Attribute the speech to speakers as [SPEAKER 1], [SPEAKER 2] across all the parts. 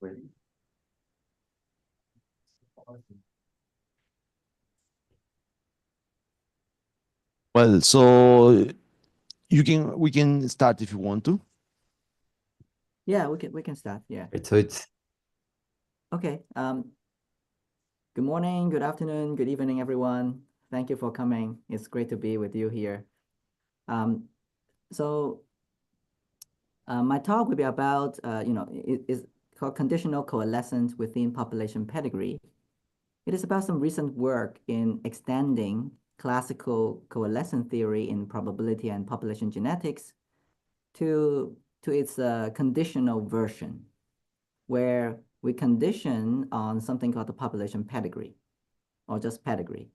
[SPEAKER 1] Well, so we can start if you want to.
[SPEAKER 2] Yeah, we can start. Yeah.
[SPEAKER 3] So it's
[SPEAKER 2] Okay. Good morning, good afternoon, good evening, everyone. Thank you for coming. It's great to be with you here. My talk will be about, it's called Conditional Coalescence within Population Pedigree. It is about some recent work in extending classical coalescent theory in probability and population genetics to its conditional version, where we condition on something called the population pedigree, or just pedigree.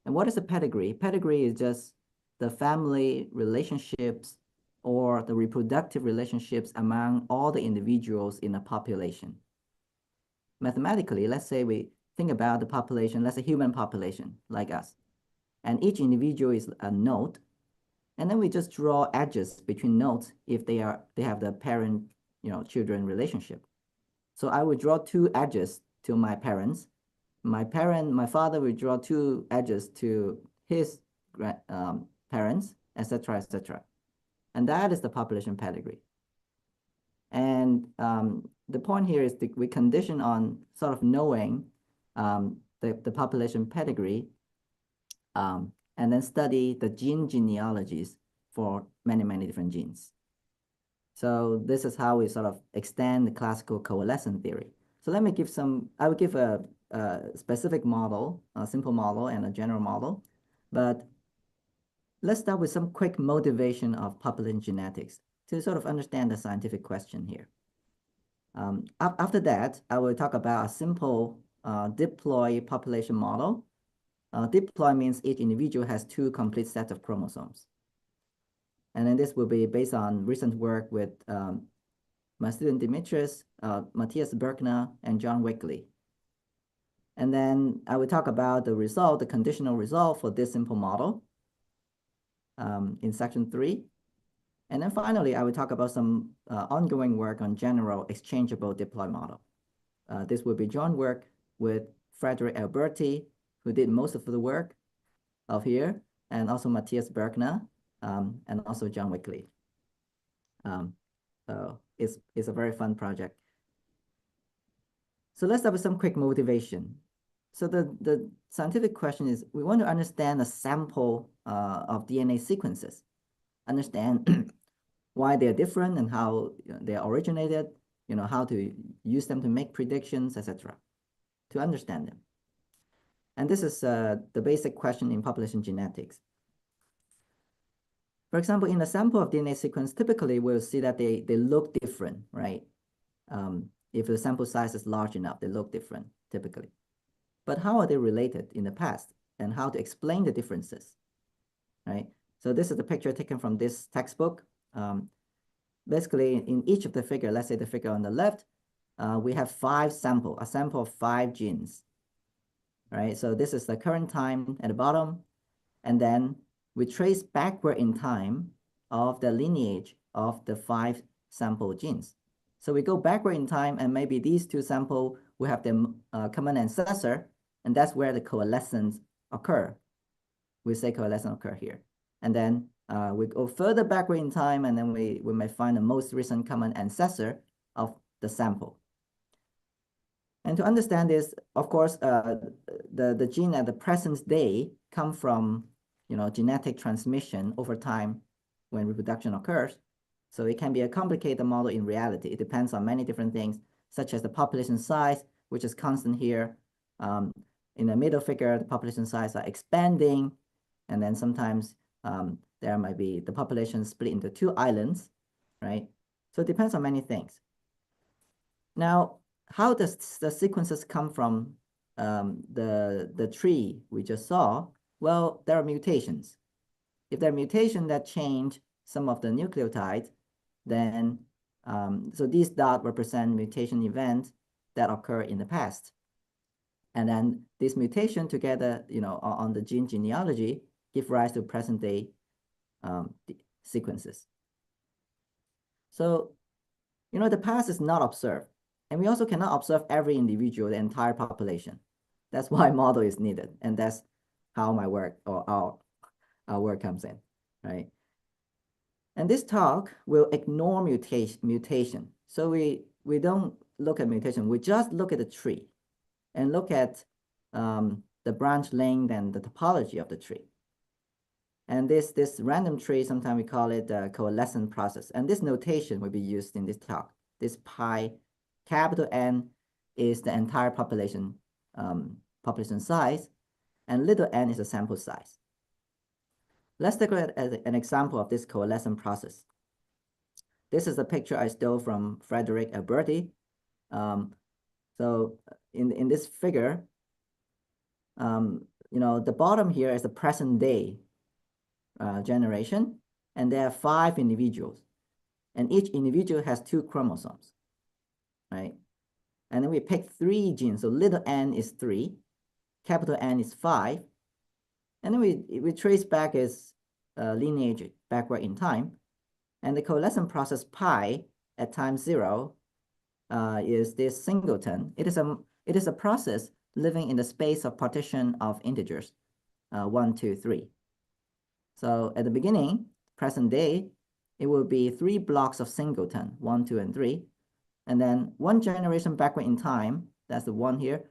[SPEAKER 2] And what is a pedigree? Pedigree is just the family relationships or the reproductive relationships among all the individuals in a population. Mathematically, let's say we think about the population, let's say human population like us, and each individual is a node, and then we just draw edges between nodes if they have the parent, children relationship. So I would draw two edges to my parents. My father will draw two edges to his parents, etc., etc. And that is the population pedigree. And the point here is that we condition on sort of knowing the population pedigree and then study the gene genealogies for many, many different genes. So this is how we sort of extend the classical coalescent theory. So let me give I will give a specific model, a simple model and a general model, but let's start with some quick motivation of population genetics to sort of understand the scientific question here. After that, I will talk about a simple diploid population model. Diploid means each individual has two complete sets of chromosomes. And then this will be based on recent work with my student Dimitris, Matthias Birkner, and John Wickley. And then I will talk about the result, the conditional result for this simple model in section 3. And then finally, I will talk about some ongoing work on general exchangeable diploid model. This will be joint work with Frederick Alberti, who did most of the work of here, and also Matthias Birkner, and also John Wickley. So it's a very fun project. So let's start with some quick motivation. So the scientific question is, we want to understand a sample of DNA sequences, understand why they're different and how they originated, how to use them to make predictions, etc., to understand them. And this is the basic question in population genetics. For example, in a sample of DNA sequence, typically we'll see that they look different, right? If the sample size is large enough, they look different, typically. But how are they related in the past, and how to explain the differences, right? So this is the picture taken from this textbook. Basically, in each of the figure, let's say the figure on the left, we have a sample of 5 genes, right? So this is the current time at the bottom, and then we trace backward in time of the lineage of the 5 sample genes. So we go backward in time, and maybe these 2 samples will have the common ancestor, and that's where the coalescence occur. We say coalescence occur here. And then we go further backward in time, and then we may find the most recent common ancestor of the sample. And to understand this, of course, the gene at the present day come from genetic transmission over time when reproduction occurs. So it can be a complicated model in reality. It depends on many different things, such as the population size, which is constant here. In the middle figure, the population size are expanding, and then sometimes there might be the population split into 2 islands, right? So it depends on many things. Now, how does the sequences come from the tree we just saw? Well, there are mutations. If there are mutations that change some of the nucleotides, then, so these dots represent mutation events that occur in the past. And then this mutation together, on the gene genealogy, give rise to present day sequences. So, the past is not observed. And we also cannot observe every individual, the entire population. That's why model is needed. And that's how my work or our work comes in, right? And this talk will ignore mutation. So we don't look at mutation. We just look at the tree and look at the branch length and the topology of the tree. And this random tree, sometimes we call it the coalescent process. And this notation will be used in this talk. This pi, capital N is the entire population size, and little n is the sample size. Let's take a look at an example of this coalescent process. This is a picture I stole from Frederick Alberti. So in this figure, the bottom here is the present day generation, and there are 5 individuals, and each individual has 2 chromosomes, right? And then we pick 3 genes. So little n is 3, capital N is 5, and then we trace back its lineage backward in time, and the coalescent process pi at time 0 is this singleton. It is a process living in the space of partition of integers, 1, 2, 3. So at the beginning, present day, it will be 3 blocks of singleton, 1, 2, and 3. And then 1 generation backward in time, that's the 1 here,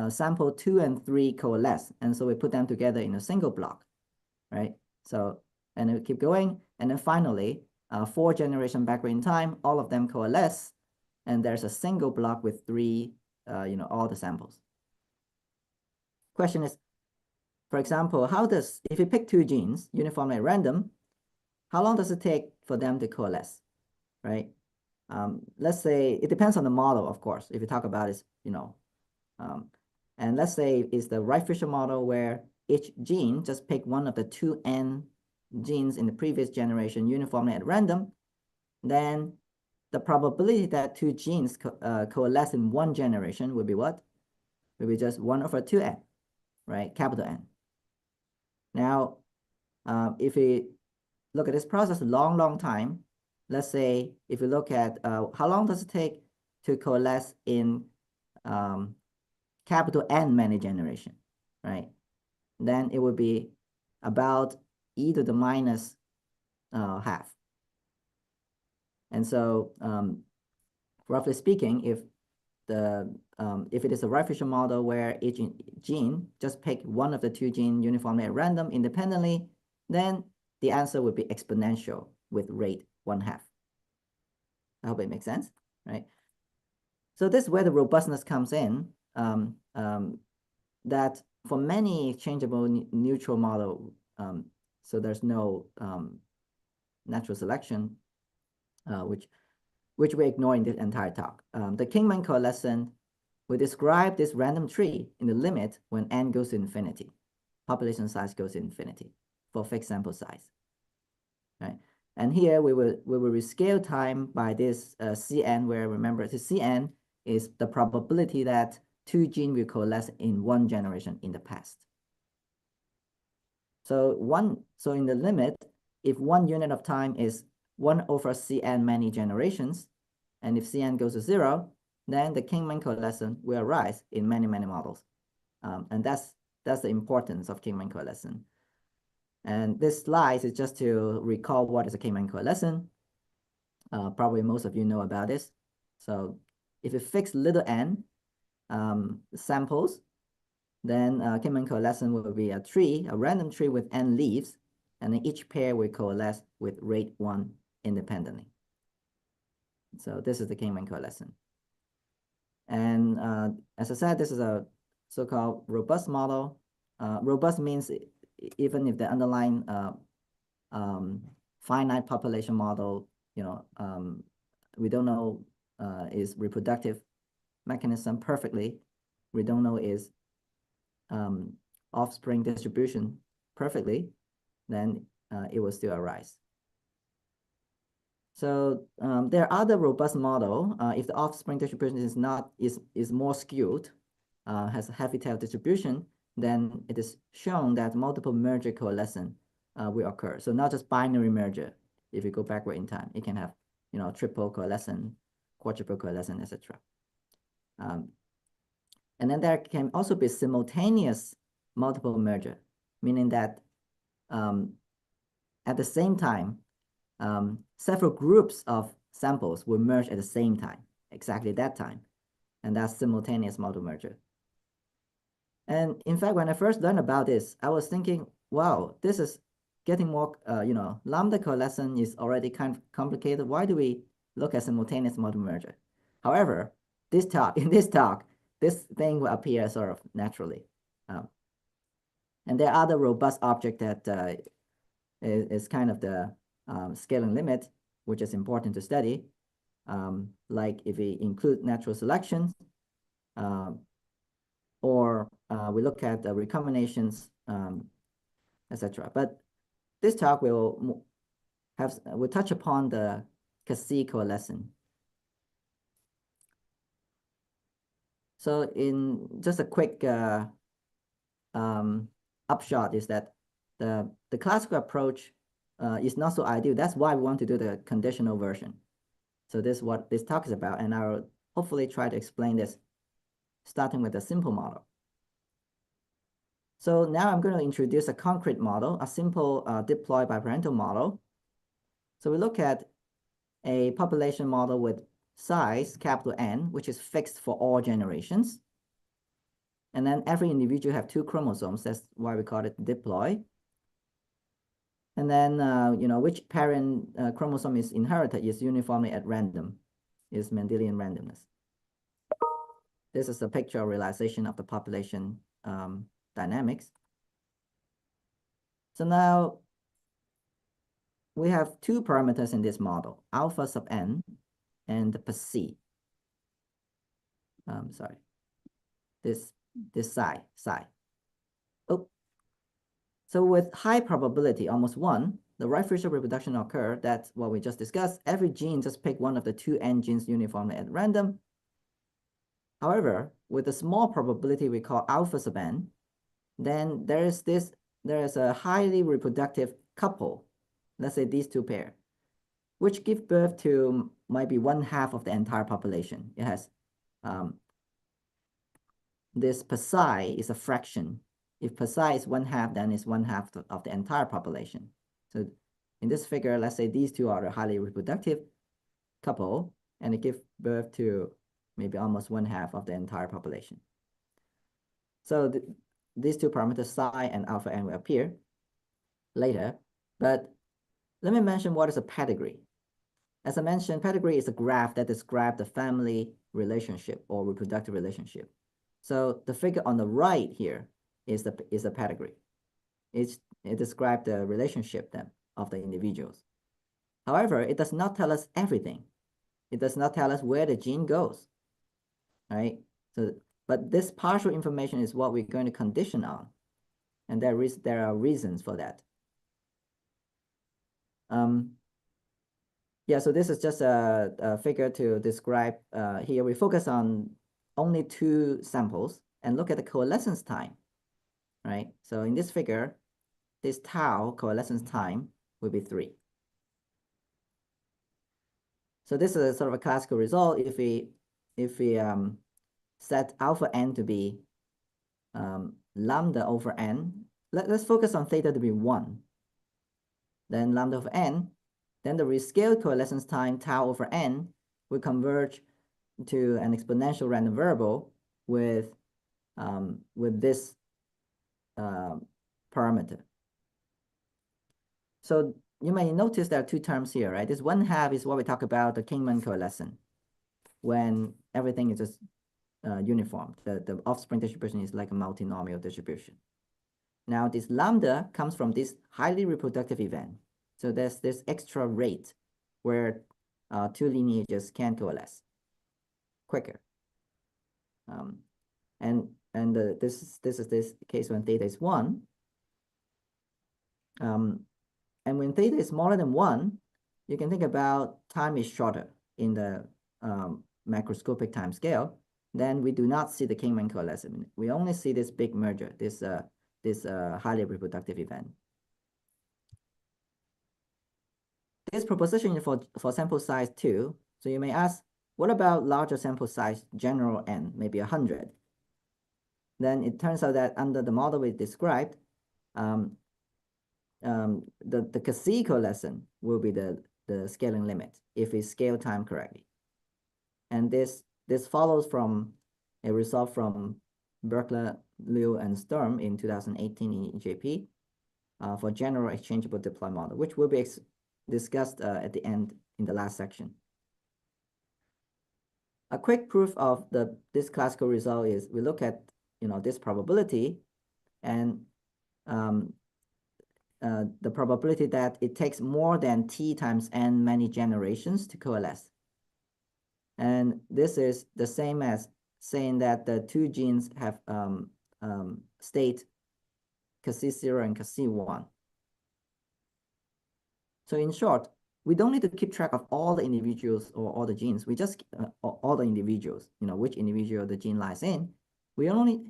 [SPEAKER 2] sample 2 and 3 coalesce. And so we put them together in a single block, right? So, and we keep going. And then finally, 4 generation backward in time, all of them coalesce. And there's a single block with 3, all the samples. Question is, for example, if you pick 2 genes uniformly at random, how long does it take for them to coalesce, right? Let's say, it depends on the model, of course, if you talk about it, and let's say it's the Wright-Fisher model where each gene just pick one of the 2 N genes in the previous generation uniformly at random, then the probability that 2 genes coalesce in 1 generation will be what? Will be just 1 over 2N, right? Capital N. Now, if we look at this process a long time, let's say if you look at how long does it take to coalesce in capital N many generation, right? Then it would be about e to the minus half. And so roughly speaking, if it is a Wright-Fisher model where each gene just pick one of the 2 genes uniformly at random independently, then the answer would be exponential with rate 1/2. I hope it makes sense, right? So this is where the robustness comes in, that for many exchangeable neutral model, so there's no natural selection, which we ignore in this entire talk. The Kingman coalescent will describe this random tree in the limit when n goes to infinity, population size goes to infinity for fixed sample size, right? And here we will rescale time by this Cn, where remember the Cn is the probability that 2 genes will coalesce in 1 generation in the past. So in the limit, if 1 unit of time is 1 over Cn many generations, and if Cn goes to 0, then the Kingman coalescent will arise in many models. And that's the importance of Kingman coalescent. And this slide is just to recall what is a Kingman coalescent. Probably most of you know about this. So if you fix little n samples, then Kingman coalescent will be a random tree with n leaves, and then each pair will coalesce with rate 1 independently. So this is the Kingman coalescent. And as I said, this is a so-called robust model. Robust means even if the underlying finite population model, we don't know is reproductive mechanism perfectly. We don't know is offspring distribution perfectly, then it will still arise. So there are other robust model. If the offspring distribution is more skewed, has a heavy tail distribution, then it is shown that multiple merger coalescent will occur. So not just binary merger. If you go backward in time, it can have triple coalescent, quadruple coalescent, etc. And then there can also be simultaneous multiple merger, meaning that at the same time, several groups of samples will merge at the same time, exactly that time. And that's simultaneous multiple merger. And in fact, when I first learned about this, I was thinking, wow, this is getting more, lambda coalescent is already kind of complicated. Why do we look at simultaneous multiple merger? However, in this talk, this thing will appear sort of naturally. And there are other robust object that is kind of the scaling limit, which is important to study. Like if we include natural selections, or we look at the recombinations, etc. But this talk will touch upon the Cassie coalescent. So in just a quick upshot is that the classical approach is not so ideal. That's why we want to do the conditional version. So this is what this talk is about, and I'll hopefully try to explain this starting with a simple model. So now I'm going to introduce a concrete model, a simple diploid biparental model. So we look at a population model with size, capital N, which is fixed for all generations. And then every individual have 2 chromosomes. That's why we call it diploid. And then, which parent chromosome is inherited is uniformly at random, is Mendelian randomness. This is a picture realization of the population dynamics. So now we have 2 parameters in this model, alpha sub n and the psi. Sorry, this psi. Oh, so with high probability, almost 1, the Wright-Fisher reproduction occur. That's what we just discussed. Every gene just pick one of the 2 N genes uniformly at random. However, with a small probability we call alpha sub n, then there is a highly reproductive couple, let's say these 2 pair, which give birth to might be 1/2 of the entire population. It has this psi is a fraction. If psi is 1/2, then it's 1/2 of the entire population. So in this figure, let's say these 2 are a highly reproductive couple, and it gives birth to maybe almost 1/2 of the entire population. So these 2 parameters, psi and alpha n, will appear later. But let me mention what is a pedigree. As I mentioned, pedigree is a graph that describes the family relationship or reproductive relationship. So the figure on the right here is a pedigree. It describes the relationship then of the individuals. However, it does not tell us everything. It does not tell us where the gene goes, right? So, but this partial information is what we're going to condition on, and there are reasons for that. Yeah, so this is just a figure to describe. Here we focus on only 2 samples and look at the coalescence time, right? So in this figure, this tau coalescence time will be 3. So this is a sort of a classical result. If we set alpha n to be lambda over n, let's focus on theta to be 1. Then lambda over n, then the rescaled coalescence time tau over n will converge to an exponential random variable with this parameter. So you may notice there are 2 terms here, right? This 1/2 is what we talk about, the Kingman coalescent, when everything is just uniform. The offspring distribution is like a multinomial distribution. Now this lambda comes from this highly reproductive event. So there's this extra rate where 2 lineages can coalesce quicker. This is this case when theta is 1. And when theta is smaller than 1, you can think about time is shorter in the macroscopic time scale. Then we do not see the Kingman coalescent. We only see this big merger, this highly reproductive event. This proposition is for sample size 2. So you may ask, What about larger sample size, general N, maybe 100? Then it turns out that under the model we described, the Kc coalescent will be the scaling limit if we scale time correctly. And this follows from a result from Birkner, Liu, and Sturm in 2018 in EJP for general exchangeable diploid model, which will be discussed at the end in the last section. A quick proof of this classical result is we look at this probability and the probability that it takes more than t times n many generations to coalesce. And this is the same as saying that the two genes have state Kc0 and Kc1. So in short, we don't need to keep track of all the individuals or all the genes. We just all the individuals, which individual the gene lies in. We only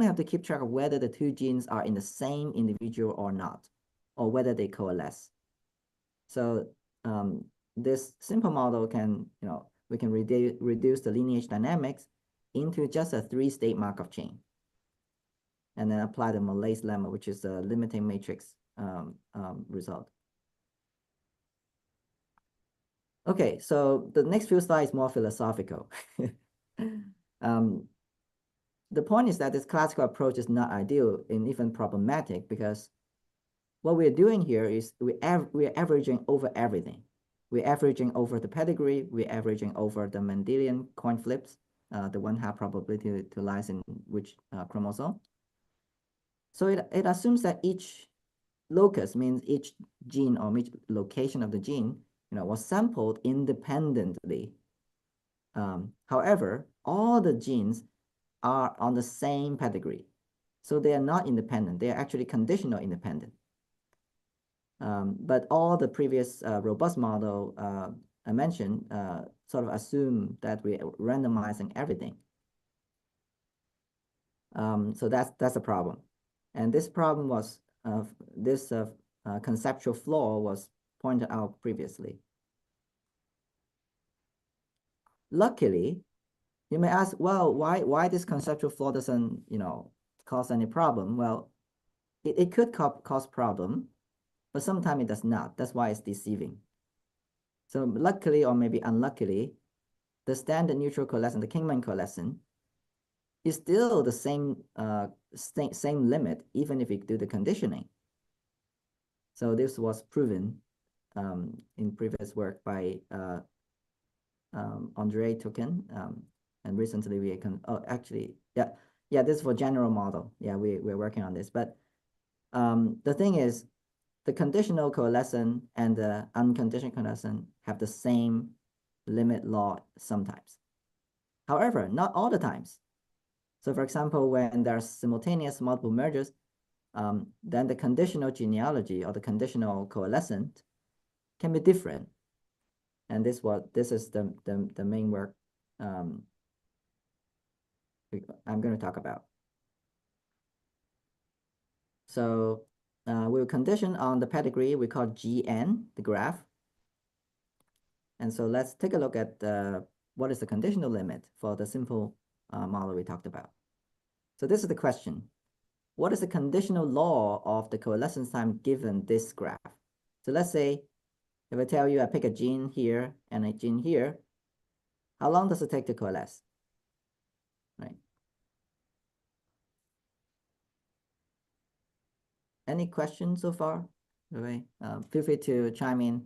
[SPEAKER 2] have to keep track of whether the two genes are in the same individual or not, or whether they coalesce. So this simple model can, we can reduce the lineage dynamics into just a 3-state Markov chain, and then apply the Malaise lemma, which is a limiting matrix result. Okay, so the next few slides more philosophical. The point is that this classical approach is not ideal and even problematic, because what we're doing here is we're averaging over everything. We're averaging over the pedigree, we're averaging over the Mendelian coin flips, the 1/2 probability to lies in which chromosome. So it assumes that each locus means each gene or each location of the gene was sampled independently. However, all the genes are on the same pedigree. So they are not independent. They are actually conditional independent. But all the previous robust model I mentioned sort of assume that we're randomizing everything. So that's a problem. And this problem was, this conceptual flaw was pointed out previously. Luckily, you may ask, well, why this conceptual flaw doesn't, cause any problem? Well, it could cause problem, but sometimes it does not. That's why it's deceiving. So luckily, or maybe unluckily, the standard neutral coalescent, the Kingman coalescent, is still the same limit, even if we do the conditioning. So this was proven in previous work by Andre Token, and recently we can, this is for general model. Yeah, we're working on this. But the thing is, the conditional coalescent and the unconditional coalescent have the same limit law sometimes. However, not all the times. So for example, when there's simultaneous multiple mergers, then the conditional genealogy or the conditional coalescent can be different. And this is the main work I'm going to talk about. So we'll condition on the pedigree we call GN, the graph. And so let's take a look at what is the conditional limit for the simple model we talked about. So this is the question. What is the conditional law of the coalescence time given this graph? So let's say if I tell you I pick a gene here and a gene here, how long does it take to coalesce? Right. Any questions so far? Okay. Feel free to chime in.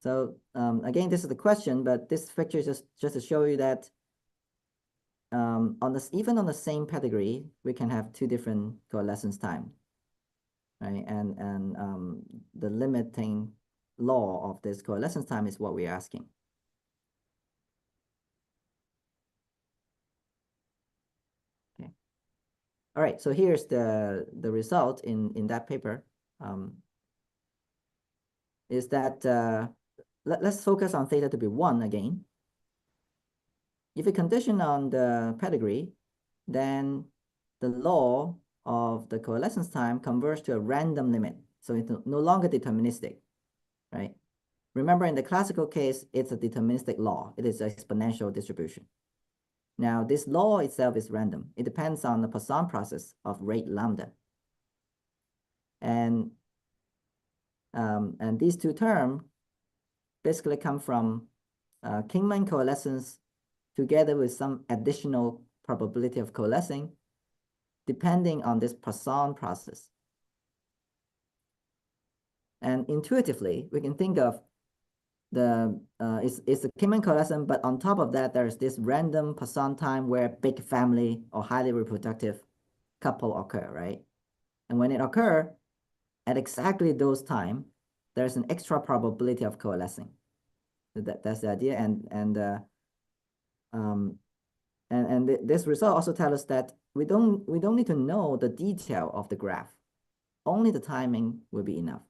[SPEAKER 2] Again, this is the question, but this picture is just to show you that even on the same pedigree, we can have two different coalescence time, right? And the limiting law of this coalescence time is what we're asking. Okay. All right. So here's the result in that paper. Is that let's focus on theta to be 1 again. If we condition on the pedigree, then the law of the coalescence time converges to a random limit. So it's no longer deterministic, right? remember in the classical case, it's a deterministic law. It is an exponential distribution. Now, this law itself is random. It depends on the Poisson process of rate lambda. And these two terms basically come from Kingman coalescence together with some additional probability of coalescing depending on this Poisson process. And intuitively, we can think of it's a Kingman coalescent, but on top of that, there's this random Poisson time where big family or highly reproductive couple occur, right? And when it occurs, at exactly those time, there's an extra probability of coalescing. So that's the idea. And this result also tells us that we don't need to know the detail of the graph. Only the timing will be enough.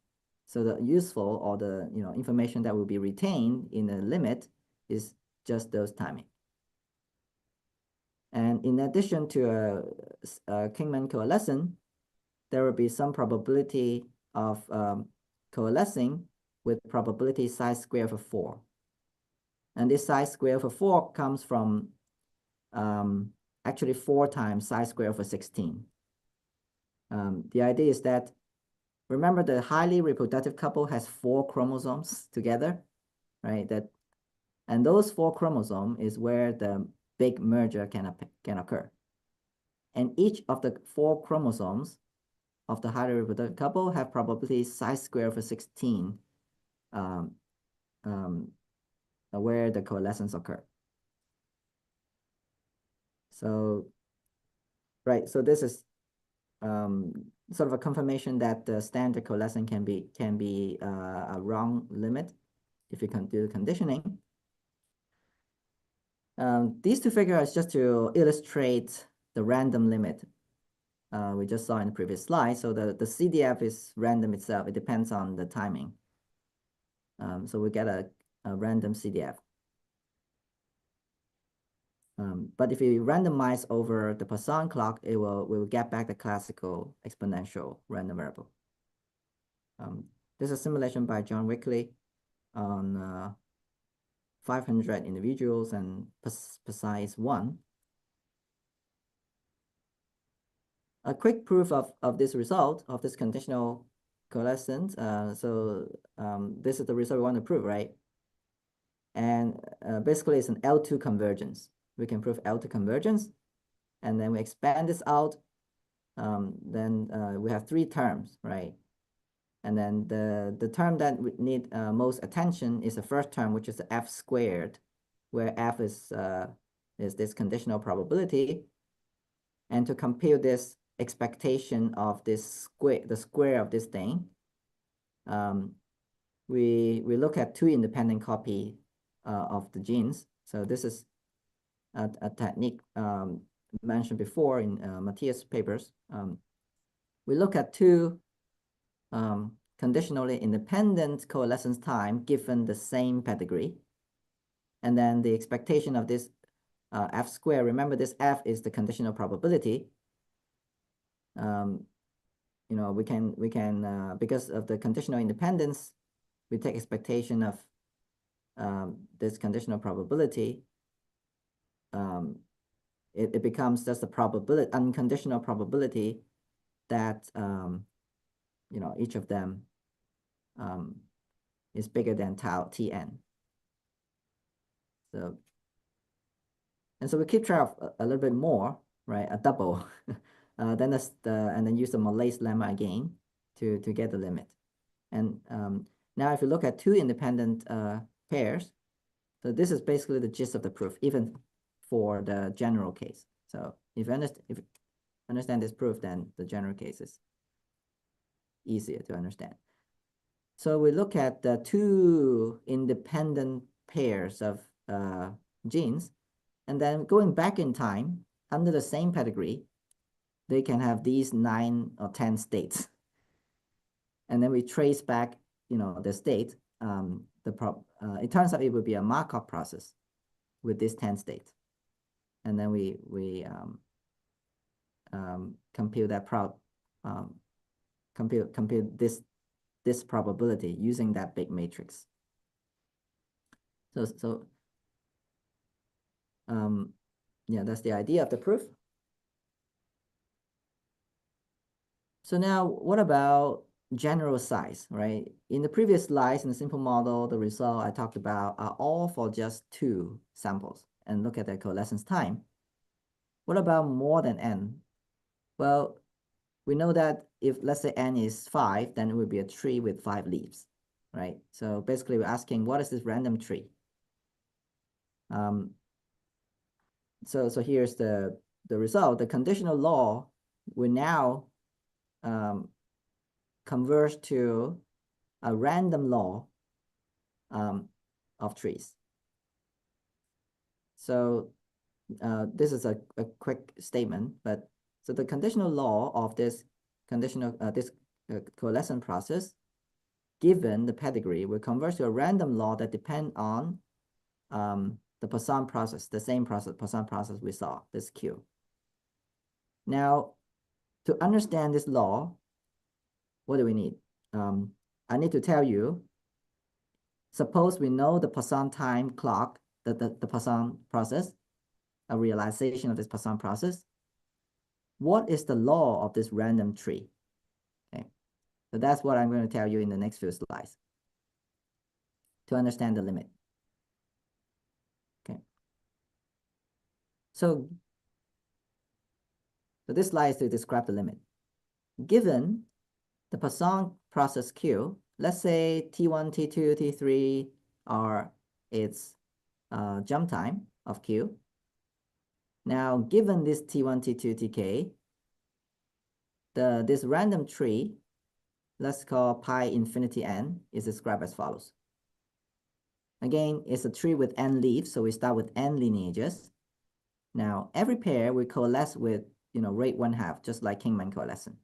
[SPEAKER 2] So the useful or the information that will be retained in the limit is just those timing. And in addition to a Kingman coalescent, there will be some probability of coalescing with probability size square of 4. And this size square of 4 comes from actually 4 times size square of 16. The idea is that, remember, the highly reproductive couple has 4 chromosomes together, right? And those 4 chromosomes is where the big merger can occur. And each of the 4 chromosomes of the highly reproductive couple have probability size square of 16 where the coalescence occur. So, right, so this is sort of a confirmation that the standard coalescent can be a wrong limit if you can do conditioning. These two figures just to illustrate the random limit we just saw in the previous slide. So the CDF is random itself. It depends on the timing. So we get a random CDF. But if you randomize over the Poisson clock, we will get back the classical exponential random variable. This is a simulation by John Wickley on 500 individuals, and Poisson is 1. A quick proof of this result, of this conditional coalescent. This is the result we want to prove, right? And basically, it's an L2 convergence. We can prove L2 convergence, and then we expand this out. Then we have 3 terms, right? And then the term that we need most attention is the first term, which is the F squared, where F is this conditional probability. And to compute this expectation of this square, the square of this thing, we look at 2 independent copy of the genes. So this is a technique mentioned before in Matthias' papers. We look at 2 conditionally independent coalescence time given the same pedigree. And then the expectation of this F square, remember this F is the conditional probability. We can because of the conditional independence, we take expectation of this conditional probability. It becomes just a probability, unconditional probability that each of them is bigger than tau Tn. So we keep track of a little bit more, right? A double. And then use the Malaise lemma again to get the limit. And now if you look at 2 independent pairs, so this is basically the gist of the proof, even for the general case. So if you understand this proof, then the general case is easier to understand. So we look at the 2 independent pairs of genes, and then going back in time under the same pedigree, they can have these 9 or 10 states. And then we trace back, the state. It turns out it would be a Markov process with this 10 states. And then we compute that compute this probability using that big matrix. Yeah, that's the idea of the proof. So now what about general size, right? In the previous slides, in the simple model, the result I talked about are all for just 2 samples, and look at the coalescence time. What about more than n? Well, we know that if, let's say, n is 5, then it would be a tree with 5 leaves, right? So basically we're asking, what is this random tree? So here's the result. The conditional law will now converge to a random law of trees. So this is a quick statement, but so the conditional law of this coalescent process, given the pedigree, will converge to a random law that depends on the Poisson process, the same process, Poisson process we saw, this Q. Now, to understand this law, what do we need? I need to tell you, suppose we know the Poisson time clock, the Poisson process, a realization of this Poisson process. What is the law of this random tree? Okay, so that's what I'm going to tell you in the next few slides to understand the limit. Okay, so this slide is to describe the limit. Given the Poisson process Q, let's say T1, T2, T3 are its jump time of Q. Now, given this T1, T2, Tk, this random tree, let's call pi infinity n, is described as follows. Again, it's a tree with n leaves, so we start with n lineages. Now, every pair will coalesce with, rate 1/2, just like Kingman coalescent.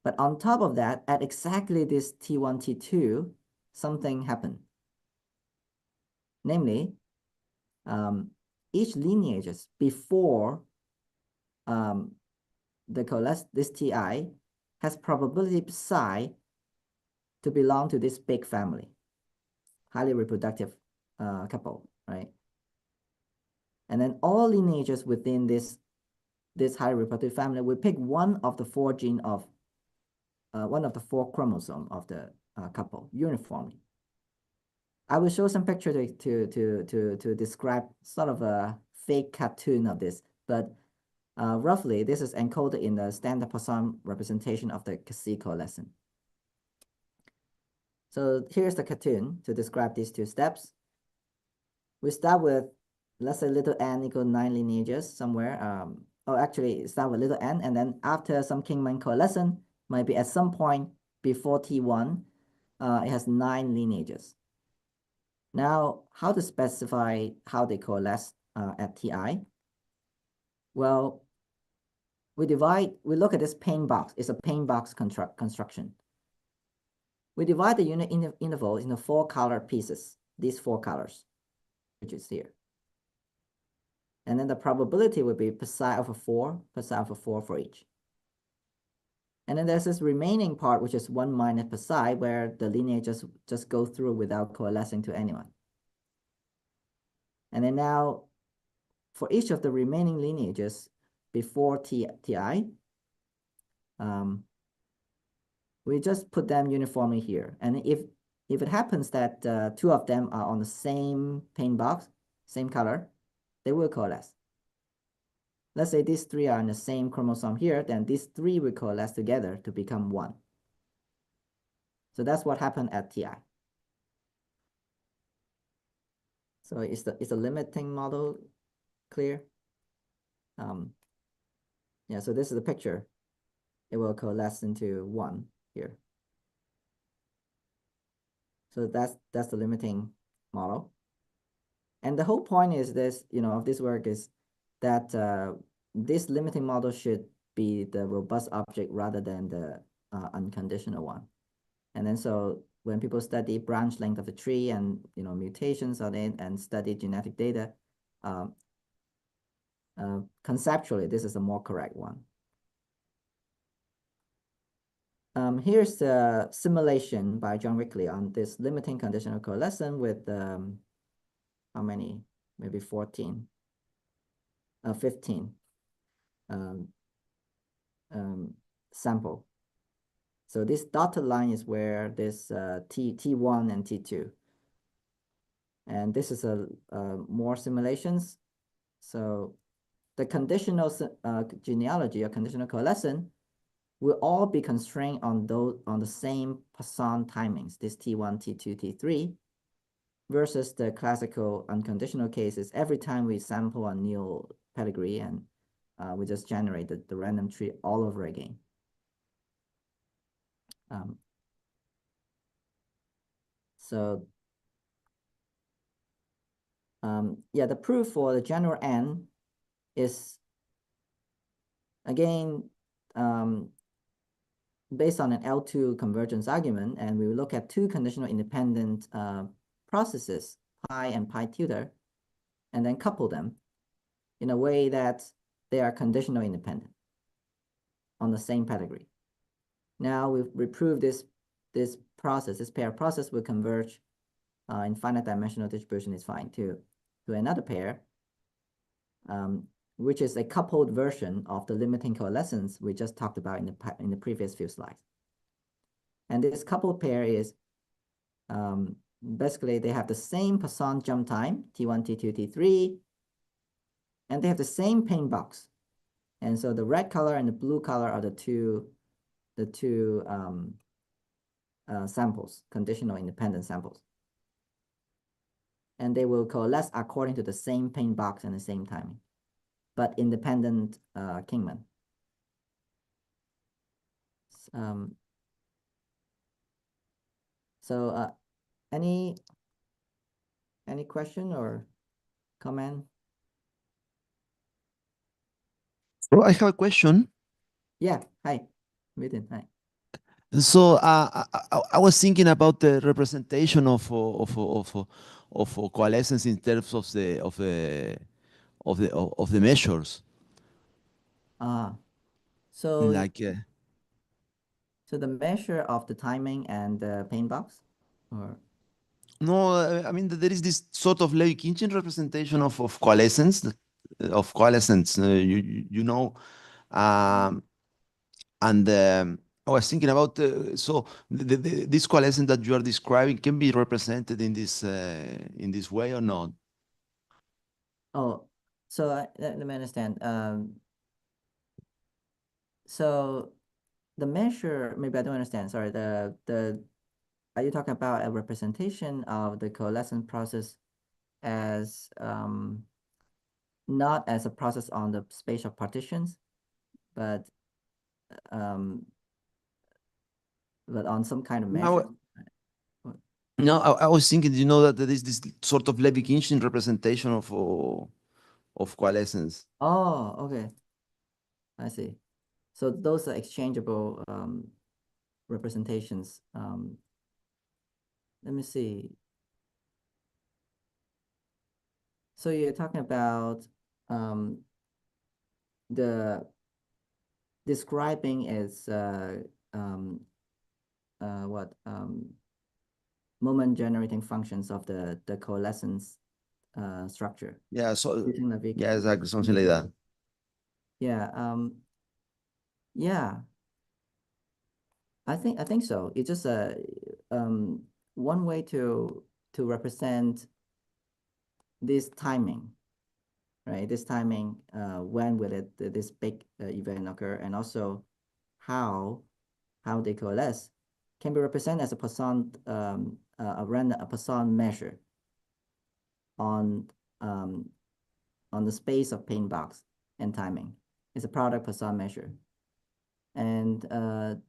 [SPEAKER 2] But on top of that, at exactly this T1, T2, something happened. Namely, each lineages before this Ti has probability psi to belong to this big family, highly reproductive couple, right? And then all lineages within this highly reproductive family will pick one of the 4 gene of one of the 4 chromosome of the couple uniformly. I will show some picture to describe sort of a fake cartoon of this, but roughly this is encoded in the standard Poisson representation of the C coalescent. So here's the cartoon to describe these 2 steps. We start with, let's say, little n equal 9 lineages somewhere. Actually start with little n, and then after some Kingman coalescent, might be at some point before T1, it has 9 lineages. Now, how to specify how they coalesce at Ti? Well, we look at this pane box. It's a pane box construction. We divide the unit interval into 4 color pieces, these 4 colors, which is here. And then the probability would be psi over 4 for each. And then there's this remaining part, which is 1 minus psi, where the lineages just go through without coalescing to anyone. And then now, for each of the remaining lineages before Ti, we just put them uniformly here. And if it happens that 2 of them are on the same pane box, same color, they will coalesce. Let's say these 3 are in the same chromosome here, then these 3 will coalesce together to become 1. So that's what happened at Ti. So is the limiting model clear? Yeah, so this is the picture. It will coalesce into 1 here. So that's the limiting model. And the whole point is this, of this work is that this limiting model should be the robust object rather than the unconditional one. And then so when people study branch length of a tree and mutations on it and study genetic data, conceptually this is a more correct one. Here's the simulation by John Wickley on this limiting conditional coalescent with how many? Maybe 14, 15 sample. So this dotted line is where this T1 and T2. And this is more simulations. So the conditional genealogy or conditional coalescent will all be constrained on the same Poisson timings, this T1, T2, T3, versus the classical unconditional cases. Every time we sample a new pedigree and we just generate the random tree all over again. Yeah, the proof for the general N is, again, based on an L2 convergence argument, and we will look at two conditional independent processes, pi and pi tilde, and then couple them in a way that they are conditional independent on the same pedigree. Now we prove this process, this pair process will converge in finite dimensional distribution is fine to another pair, which is a coupled version of the limiting coalescence we just talked about in the previous few slides. And this coupled pair is basically they have the same Poisson jump time, T1, T2, T3, and they have the same paint box. And so the red color and the blue color are the two samples, conditional independent samples. And they will coalesce according to the same paint box and the same timing, but independent Kingman. So any question or comment?
[SPEAKER 1] Well, I have a question.
[SPEAKER 2] Yeah, hi, Witten, hi.
[SPEAKER 1] So I was thinking about the representation of coalescence in terms of the measures.
[SPEAKER 2] So
[SPEAKER 1] Like
[SPEAKER 2] so the measure of the timing and the paint box, or
[SPEAKER 1] no, I mean there is this sort of Levy-Kinchin representation of coalescence, you know, and I was thinking about so this coalescence that you are describing can be represented in this way or not?
[SPEAKER 2] oh, so let me understand. So the measure, maybe I don't understand. Sorry. Are you talking about a representation of the coalescence process as not as a process on the spatial partitions, but on some kind of measure?
[SPEAKER 1] No, I was thinking, you know, that there is this sort of Levy-Kinchin representation of coalescence.
[SPEAKER 2] Oh, okay. I see. So those are exchangeable representations. Let me see. So you're talking about the describing as what moment generating functions of the coalescence structure.
[SPEAKER 1] Yeah, so
[SPEAKER 2] Using the
[SPEAKER 1] yeah, exactly, something like that.
[SPEAKER 2] Yeah, yeah. I think so. It's just one way to represent this timing, right? This timing, when will this big event occur, and also how they coalesce can be represented as a Poisson a Poisson measure on the space of paint box and timing. It's a product Poisson measure. And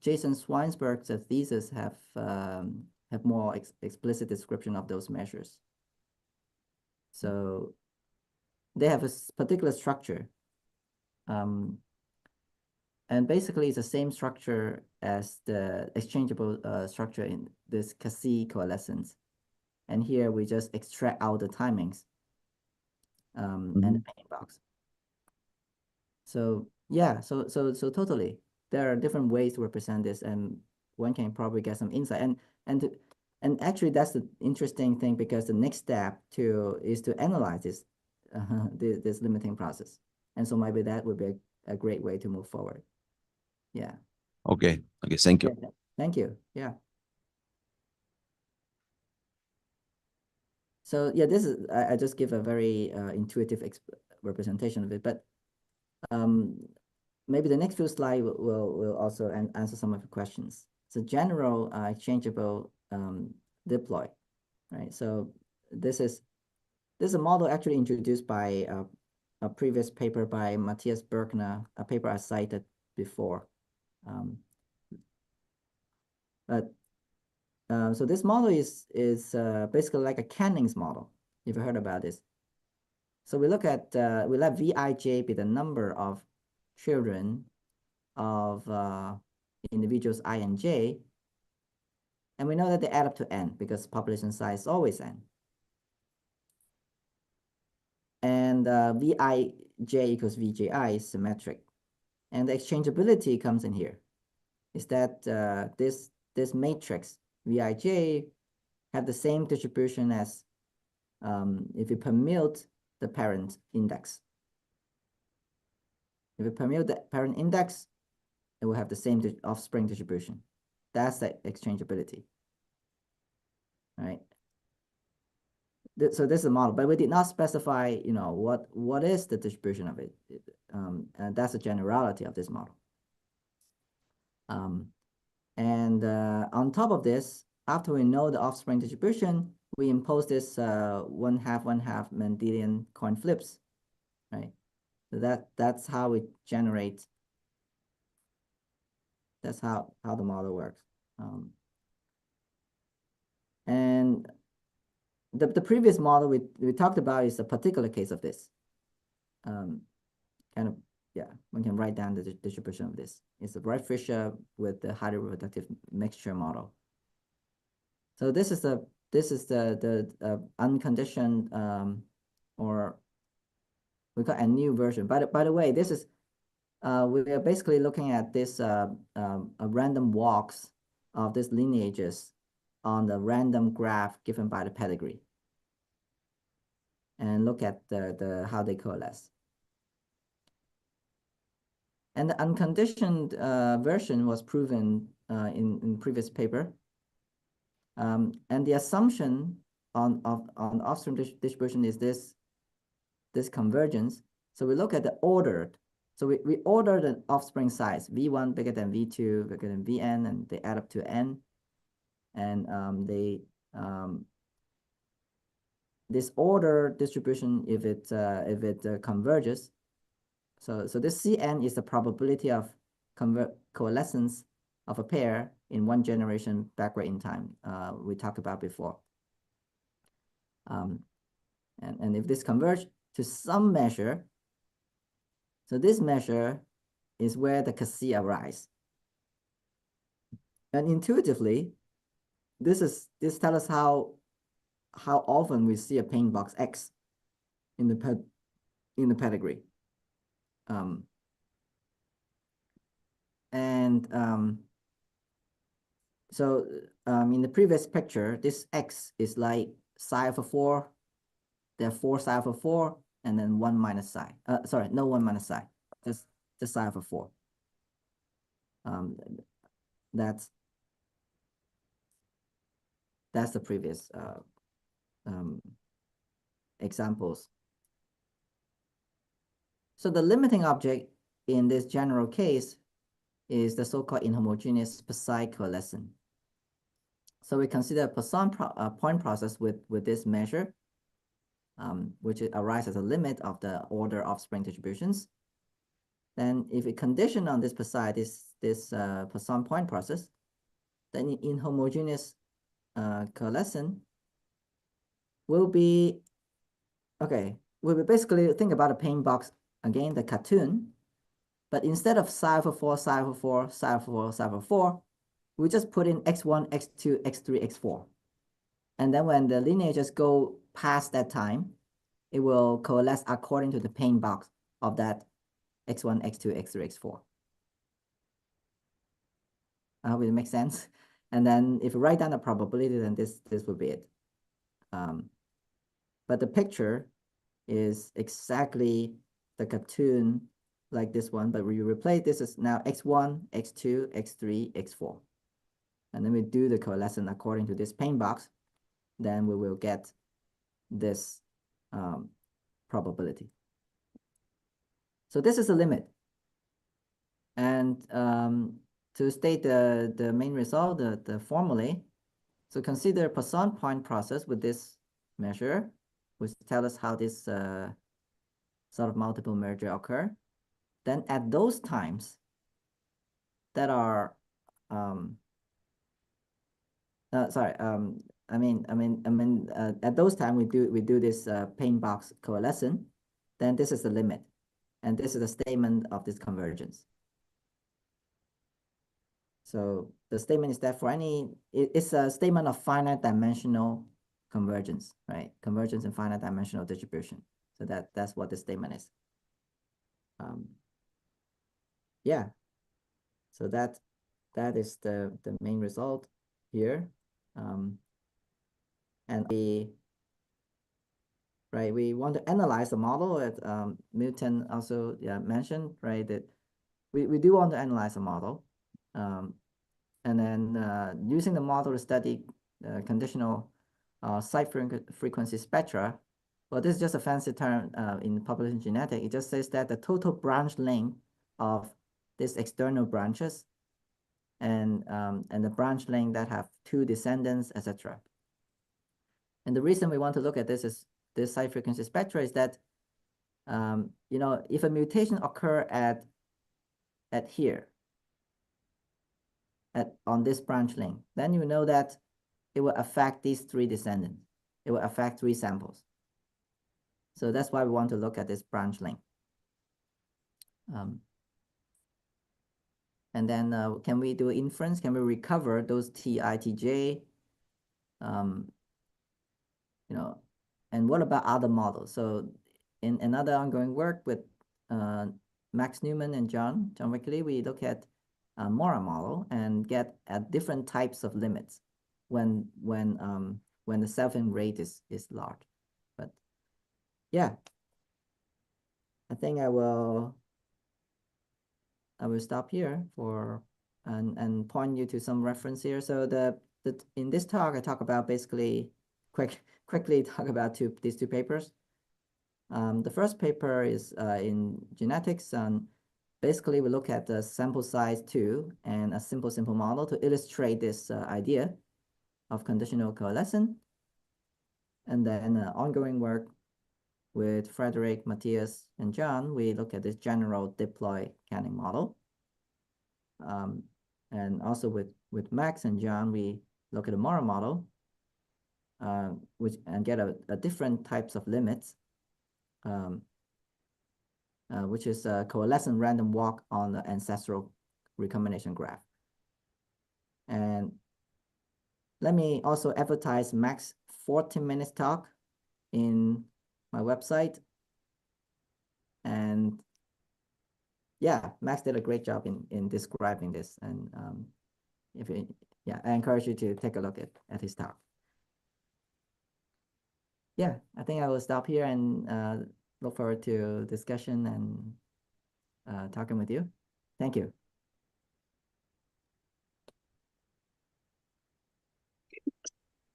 [SPEAKER 2] Jason Swinesberg's thesis have more explicit description of those measures. So they have a particular structure. And basically it's the same structure as the exchangeable structure in this Cassie coalescence. And here we just extract out the timings and the paint box. So yeah, so totally. There are different ways to represent this, and one can probably get some insight. And actually, that's the interesting thing, because the next step is to analyze this limiting process. And so maybe that would be a great way to move forward. Yeah.
[SPEAKER 1] Okay. Okay. Thank you.
[SPEAKER 2] Yeah, thank you. Yeah. So yeah, this is I just give a very intuitive representation of it, but maybe the next few slides will also answer some of the questions. So general exchangeable diploid, right? So this is a model actually introduced by a previous paper by Matthias Birkner, a paper I cited before. So this model is basically like a Canning's model, if you heard about this. So we look at, we let Vij be the number of children of individuals I and j, and we know that they add up to n because population size is always n. And Vij equals Vji is symmetric. And the exchangeability comes in here, is that this matrix Vij have the same distribution as if you permute the parent index. If you permute the parent index, it will have the same offspring distribution. That's the exchangeability, right? So this is a model, but we did not specify, what is the distribution of it. And that's the generality of this model. And on top of this, after we know the offspring distribution, we impose this 1/2, 1/2 Mendelian coin flips, right? So that's how we generate. That's how the model works. And the previous model we talked about is a particular case of this. Kind of, yeah, one can write down the distribution of this. It's a Wright-Fisher with the highly reproductive mixture model. So this is the unconditioned or we call a new version. By the way, this is we are basically looking at this random walks of these lineages on the random graph given by the pedigree, and look at how they coalesce. And the unconditioned version was proven in previous paper. And the assumption on offspring distribution is this convergence. So we look at the ordered. So we order the offspring size, V1 bigger than V2, bigger than Vn, and they add up to n. And this order distribution, if it converges, so this Cn is the probability of coalescence of a pair in one generation backward in time. We talked about before. And if this converges to some measure, so this measure is where the Kasi arise. And intuitively, this tells us how often we see a paint box X in the pedigree. So in the previous picture, this X is like psi over 4. There are 4 psi over 4, and then 1 minus psi. Sorry, no 1 minus psi. Just psi over 4. That's the previous examples. So the limiting object in this general case is the so-called inhomogeneous Psi coalescent. So we consider a Poisson point process with this measure, which arises as a limit of the order offspring distributions. Then if we condition on this Psi, this Poisson point process, then inhomogeneous coalescent will be, okay, we'll basically think about a paint box, again, the cartoon, but instead of psi over 4, psi over 4, psi over 4, psi over 4, we just put in x1, x2, x3, x4. And then when the lineages go past that time, it will coalesce according to the paint box of that x1, x2, x3, x4. I hope it makes sense. And then if you write down the probability, then this would be it. But the picture is exactly the cartoon like this one, but we replace this as now x1, x2, x3, x4. And then we do the coalescent according to this paint box, then we will get this probability. So this is a limit. And to state the main result, the formulae, so consider Poisson point process with this measure, which tells us how this sort of multiple merger occur. Then at those times that are, at those times we do this paint box coalescent, then this is the limit. And this is a statement of this convergence. So the statement is that for it's a statement of finite dimensional convergence, right? Convergence in finite dimensional distribution. So that's what the statement is. Yeah. So that is the main result here. And we want to analyze the model that Milton also mentioned, right? That we do want to analyze the model. And then using the model to study conditional site frequency spectra. Well, this is just a fancy term in population genetics. It just says that the total branch length of these external branches and the branch length that have two descendants, etc. And the reason we want to look at this site frequency spectra is that if a mutation occur at here, on this branch length, then you know that it will affect these three descendants. It will affect three samples. So that's why we want to look at this branch length. And then can we do inference? Can we recover those Ti, Tj? And what about other models? So in another ongoing work with Max Newman and John Wickley, we look at a Moran model and get at different types of limits when the sampling rate is large. But yeah, I think I will stop here for and point you to some reference here. So in this talk, I talk about basically quickly talk about these two papers. The first paper is in genetics, and basically we look at the sample size 2 and a simple model to illustrate this idea of conditional coalescent. And then ongoing work with Frederick, Matthias, and John, we look at this general diploid canning model. And also with Max and John, we look at the Moran model, and get a different types of limits, which is a coalescent random walk on the ancestral recombination graph. And let me also advertise Max 14 minutes talk in my website. And yeah, Max did a great job in describing this. And I encourage you to take a look at his talk. Yeah, I think I will stop here and look forward to discussion and talking with you. Thank you.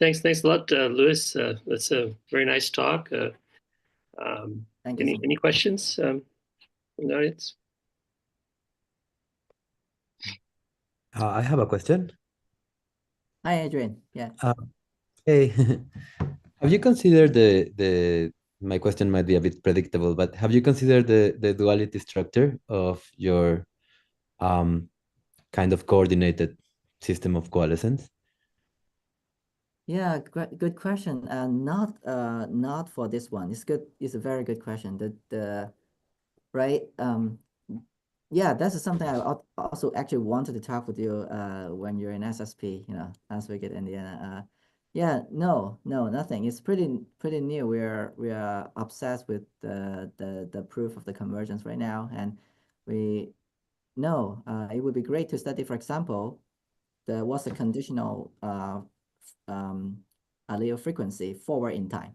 [SPEAKER 3] Thanks a lot, Louis. That's a very nice talk.
[SPEAKER 2] Thank you.
[SPEAKER 3] Any questions from the audience?
[SPEAKER 4] I have a question.
[SPEAKER 2] Hi, Adrian. Yeah.
[SPEAKER 4] Hey, have you considered my question might be a bit predictable, but have you considered the duality structure of your kind of coordinated system of coalescents?
[SPEAKER 2] Yeah, good question. Not for this one. It's good. It's a very good question. Right. Yeah, that's something I also actually wanted to talk with you when you're in SSP, last week at Indiana. Yeah, no, nothing. It's pretty new. We are obsessed with the proof of the convergence right now, and it would be great to study, for example, what's the conditional allele frequency forward in time,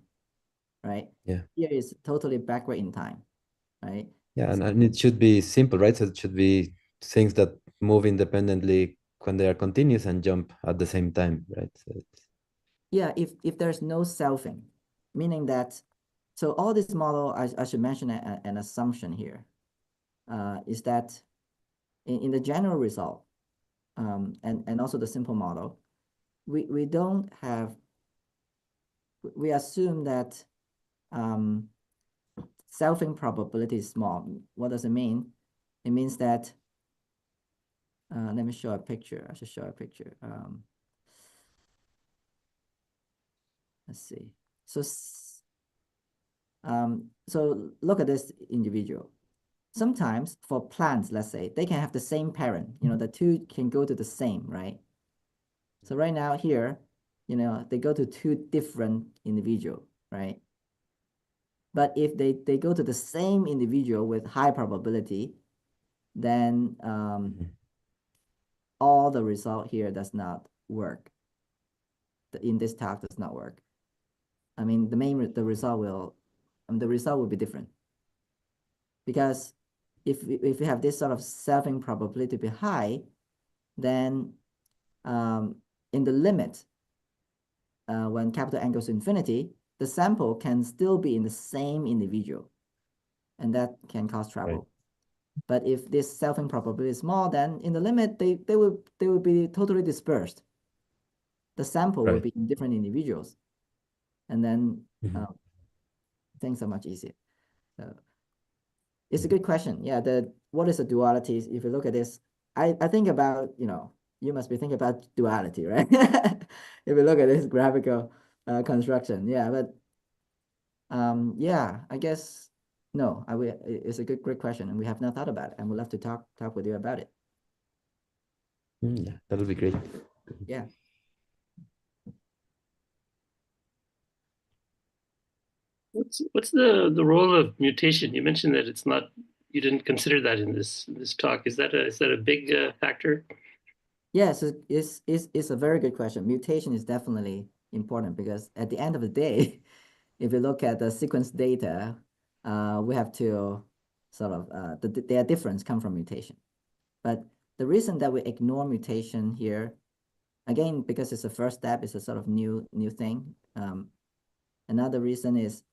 [SPEAKER 2] right?
[SPEAKER 4] Yeah.
[SPEAKER 2] Here is totally backward in time, right?
[SPEAKER 4] Yeah, and it should be simple, right? So it should be things that move independently when they are continuous and jump at the same time, right? So
[SPEAKER 2] yeah, if there's no selfing, meaning that, so all this model, I should mention an assumption here, is that in the general result, and also the simple model, we don't have, we assume that selfing probability is small. What does it mean? It means that, let me show a picture. I should show a picture. Let's see. So look at this individual. Sometimes for plants, let's say, they can have the same parent. The two can go to the same, right? So right now here, they go to two different individual, right? But if they go to the same individual with high probability, then all the result here does not work. In this talk does not work. I mean, the result will be different, because if we have this sort of selfing probability to be high, then in the limit, when capital N goes to infinity, the sample can still be in the same individual, and that can cause trouble.
[SPEAKER 4] Right.
[SPEAKER 2] But if this selfing probability is small, then in the limit, they will be totally dispersed. The sample will
[SPEAKER 4] Right.
[SPEAKER 2] be in different individuals, and then
[SPEAKER 4] Mhm.
[SPEAKER 2] things are much easier. So it's a good question. Yeah, what is the duality? If you look at this, I think about, you must be thinking about duality, right? If you look at this graphical construction, yeah, but yeah, I guess no. It's a great question, and we have not thought about it, and we'd love to talk with you about it.
[SPEAKER 4] Yeah, that'll be great.
[SPEAKER 2] Yeah.
[SPEAKER 3] What's the role of mutation? You mentioned that it's not, you didn't consider that in this talk. Is that a big factor?
[SPEAKER 2] Yes, it's a very good question. Mutation is definitely important, because at the end of the day, if you look at the sequence data, we have to sort of, their difference come from mutation. But the reason that we ignore mutation here, again, because it's the first step, it's a sort of new thing. Another reason is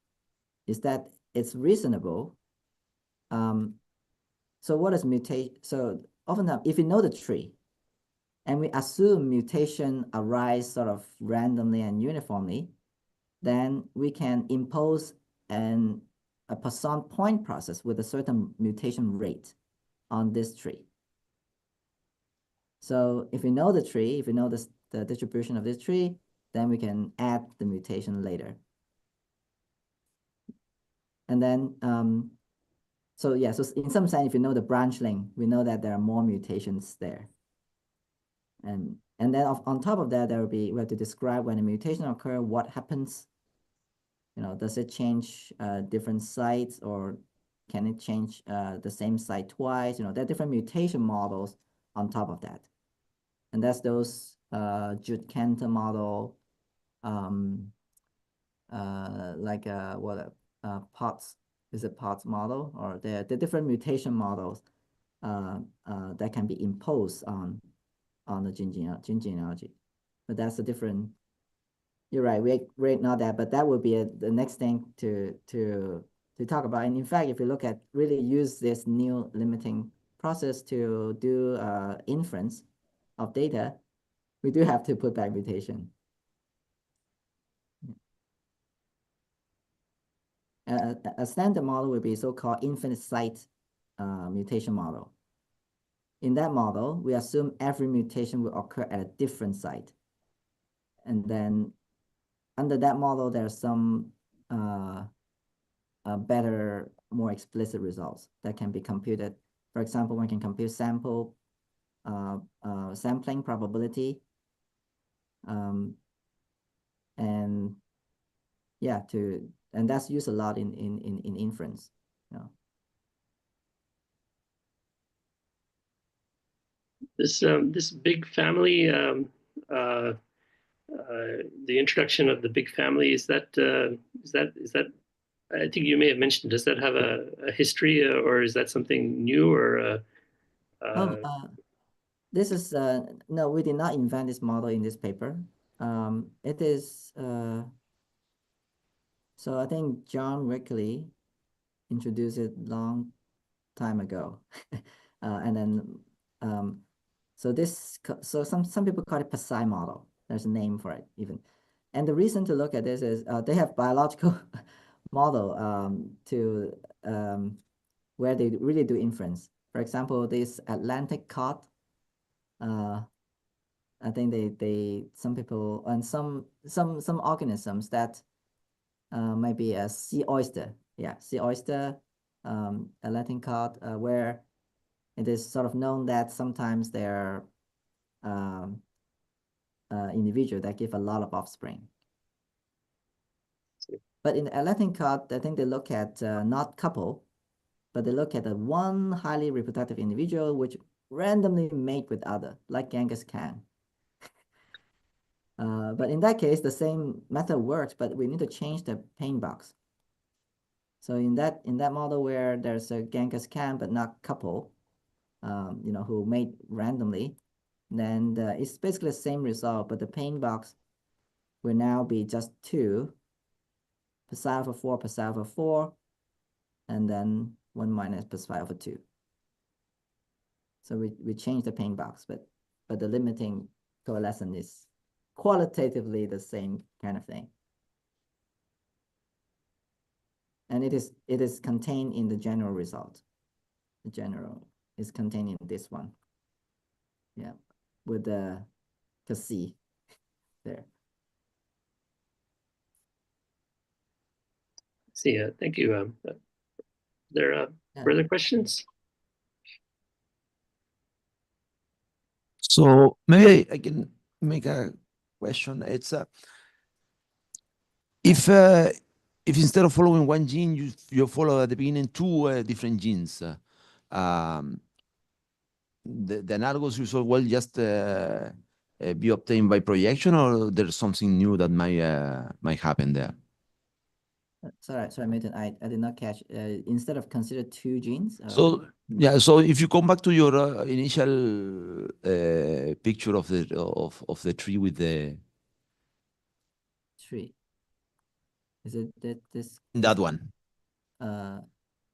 [SPEAKER 2] that it's reasonable. So what is mutation? So oftentimes, if you know the tree, and we assume mutation arise sort of randomly and uniformly, then we can impose a Poisson point process with a certain mutation rate on this tree. So if we know the tree, if we know the distribution of this tree, then we can add the mutation later. And then, so yeah, so in some sense, if you know the branch length, we know that there are more mutations there. And then on top of that, we have to describe when a mutation occurs, what happens. Does it change different sites, or can it change the same site twice? There are different mutation models on top of that. And that's those Judd-Cantor model, like Potts, is it Potts model? Or the different mutation models that can be imposed on the gene genealogy. But that's a different, you're right, we ignore that, but that would be the next thing to talk about. And in fact, if you look at really use this new limiting process to do inference of data, we do have to put back mutation. A standard model would be so-called infinite site mutation model. In that model, we assume every mutation will occur at a different site. And then under that model, there are some better, more explicit results that can be computed. For example, one can compute sampling probability, and yeah, and that's used a lot in inference.
[SPEAKER 3] this big family, the introduction of the big family, is that I think you may have mentioned, does that have a history, or is that something new, or
[SPEAKER 2] this is no, we did not invent this model in this paper. It is so I think John Wickley introduced it long time ago, and then so some people call it Psi model. There's a name for it even, and the reason to look at this is they have biological model to where they really do inference. For example, this Atlantic cod. I think some people and some organisms that might be a sea oyster. Yeah, sea oyster, Atlantic cod, where it is sort of known that sometimes they're individual that give a lot of offspring. But in Atlantic cod, I think they look at not couple, but they look at the one highly reproductive individual which randomly mate with other, like Genghis Khan. But in that case, the same method works, but we need to change the paint box. So in that model where there's a Genghis Khan but not couple, who mate randomly, then it's basically the same result, but the paint box will now be just 2, Psi over 4, Psi over 4, and then 1 minus Psi over 2. So we change the paint box, but the limiting coalescent is qualitatively the same kind of thing. And it is contained in the general result. The general is contained in this one. Yeah, with the C there.
[SPEAKER 3] See, thank you. There are further questions?
[SPEAKER 1] So maybe I can make a question. It's if instead of following one gene, you follow at the beginning 2 different genes, the analogous result will just be obtained by projection, or there's something new that might happen there?
[SPEAKER 2] Sorry, Milton, I did not catch. Instead of consider 2 genes.
[SPEAKER 1] So yeah, so if you come back to your initial picture of the tree with the
[SPEAKER 2] tree. Is it this?
[SPEAKER 1] That one,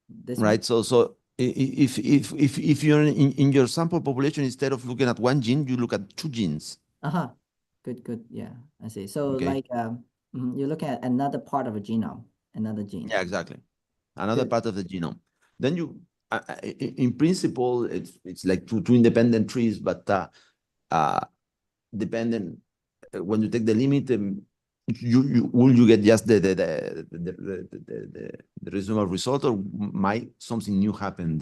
[SPEAKER 2] This
[SPEAKER 1] right?
[SPEAKER 2] one?
[SPEAKER 1] So if you're in your sample population, instead of looking at 1 gene, you look at 2 genes.
[SPEAKER 2] Good. Yeah, I see. So
[SPEAKER 1] Okay.
[SPEAKER 2] like you look at another part of a genome, another gene.
[SPEAKER 1] Yeah, exactly. Another part of the genome. Then you, in principle, it's like two independent trees, but dependent when you take the limit, you get just the reasonable result, or might something new happen?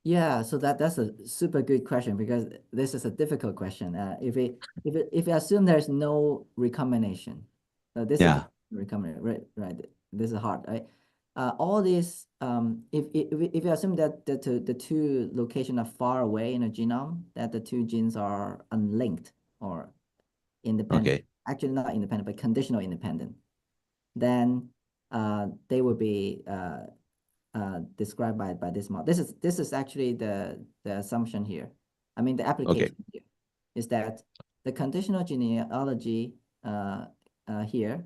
[SPEAKER 2] Yeah, so that's a super good question, because this is a difficult question. If we assume there's no recombination, this is recombination, right? This is hard, right? All these, if you assume that the 2 locations are far away in a genome, that the 2 genes are unlinked or independent.
[SPEAKER 1] Okay.
[SPEAKER 2] Actually, not independent, but conditional independent, then they will be described by this model. This is actually the assumption here. I mean, the application here is that the conditional genealogy here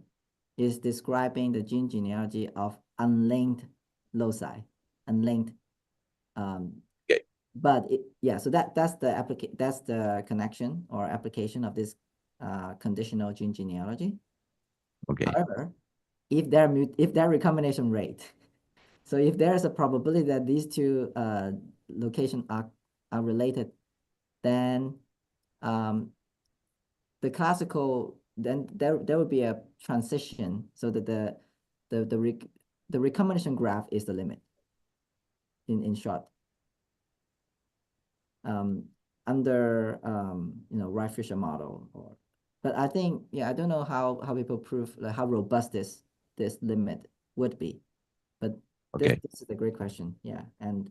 [SPEAKER 2] is describing the gene genealogy of unlinked loci, unlinked. But so that's the connection or application of this conditional gene genealogy.
[SPEAKER 1] Okay.
[SPEAKER 2] However, if their recombination rate, so if there is a probability that these 2 locations are related, then the classical, then there will be a transition, so that the recombination graph is the limit. In short, under Wright-Fisher model, but I think I don't know how people prove how robust this limit would be, but this is a great question. And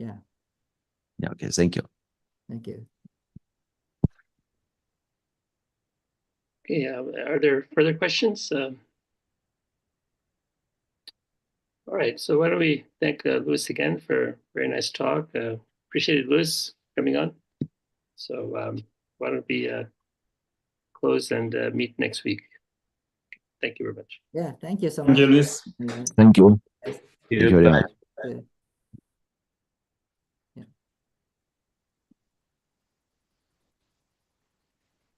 [SPEAKER 2] Yeah.
[SPEAKER 1] Yeah, okay, thank you.
[SPEAKER 2] Thank you.
[SPEAKER 3] Okay, are there further questions? All right, so why don't we thank Louis again for a very nice talk. Appreciated Louis coming on. So why don't we close and meet next week. Thank you very much.
[SPEAKER 2] Yeah, thank you so
[SPEAKER 5] Thank
[SPEAKER 2] much.
[SPEAKER 5] you, Luis.
[SPEAKER 2] Yeah.
[SPEAKER 1] Thank you.
[SPEAKER 2] Yes.
[SPEAKER 1] Thank you very much.